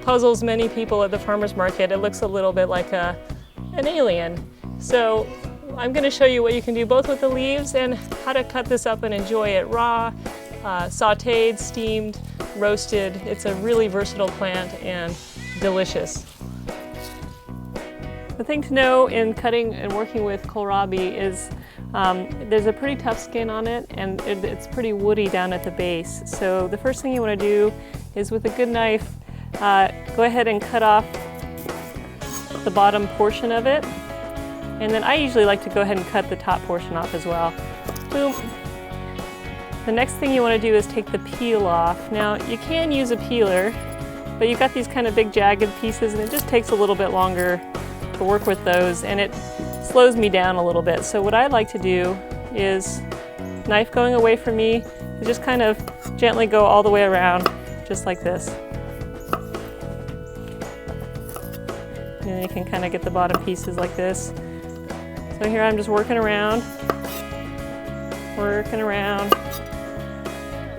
puzzles many people at the farmer's market. It looks a little bit like an alien. So I'm going to show you what you can do both with the leaves and how to cut this up and enjoy it raw, sauteed, steamed, roasted. It's a really versatile plant and delicious. The thing to know in cutting and working with kohlrabi is there's a pretty tough skin on it, and it's pretty woody down at the base. So the first thing you want to do is, with a good knife, go ahead and cut off the bottom portion of it. And then I usually like to go ahead and cut the top portion off as well. Boom. The next thing you want to do is take the peel off. Now you can use a peeler, but you've got these kind of big jagged pieces and it just takes a little bit longer to work with those, and it slows me down a little bit. So what I like to do is, knife going away from me, just kind of gently go all the way around, just like this. And then you can kind of get the bottom pieces like this. So here I'm just working around.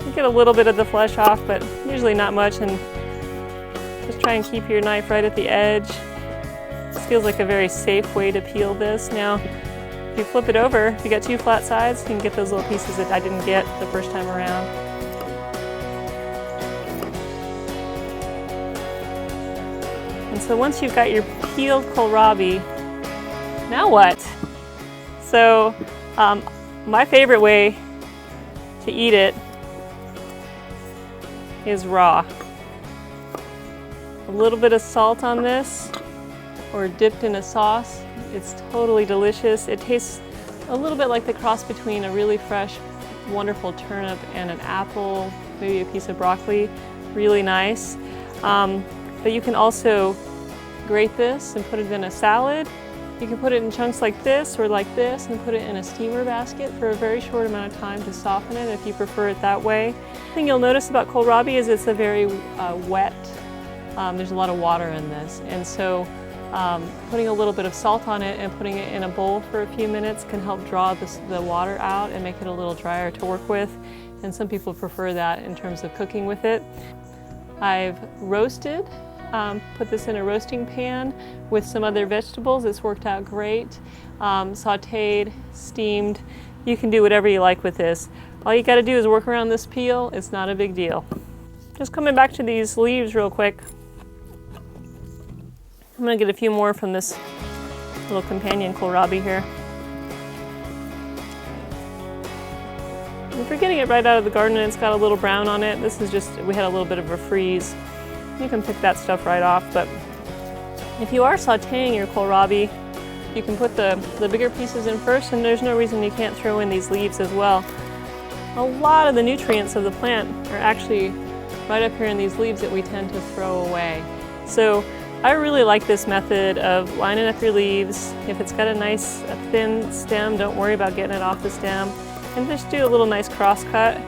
You get a little bit of the flesh off, but usually not much, and just try and keep your knife right at the edge. This feels like a very safe way to peel this. Now, if you flip it over, if you got two flat sides, you can get those little pieces that I didn't get the first time around. And so once you've got your peeled kohlrabi, now what? So my favorite way to eat it is raw. A little bit of salt on this, or dipped in a sauce. It's totally delicious. It tastes a little bit like the cross between a really fresh, wonderful turnip and an apple, maybe a piece of broccoli. Really nice. But you can also grate this and put it in a salad. You can put it in chunks like this or like this and put it in a steamer basket for a very short amount of time to soften it if you prefer it that way. The thing you'll notice about kohlrabi is it's a very wet, there's a lot of water in this, and so putting a little bit of salt on it and putting it in a bowl for a few minutes can help draw the water out and make it a little drier to work with, and some people prefer that in terms of cooking with it. I've roasted, put this in a roasting pan with some other vegetables. It's worked out great. Sauteed, steamed, you can do whatever you like with this. All you got to do is work around this peel. It's not a big deal. Just coming back to these leaves real quick. I'm going to get a few more from this little companion kohlrabi here. If you're getting it right out of the garden and it's got a little brown on it, this is just, we had a little bit of a freeze. You can pick that stuff right off, but if you are sauteing your kohlrabi, you can put the bigger pieces in first, and there's no reason you can't throw in these leaves as well. A lot of the nutrients of the plant are actually right up here in these leaves that we tend to throw away. So I really like this method of lining up your leaves. If it's got a thin stem, don't worry about getting it off the stem. And just do a little nice cross cut.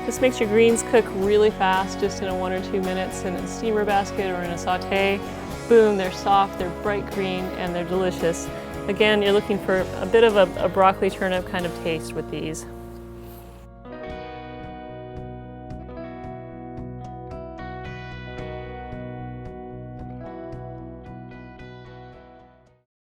This makes your greens cook really fast, just in 1 or 2 minutes in a steamer basket or in a saute. Boom, they're soft, they're bright green, and they're delicious. Again, you're looking for a bit of a broccoli turnip kind of taste with these.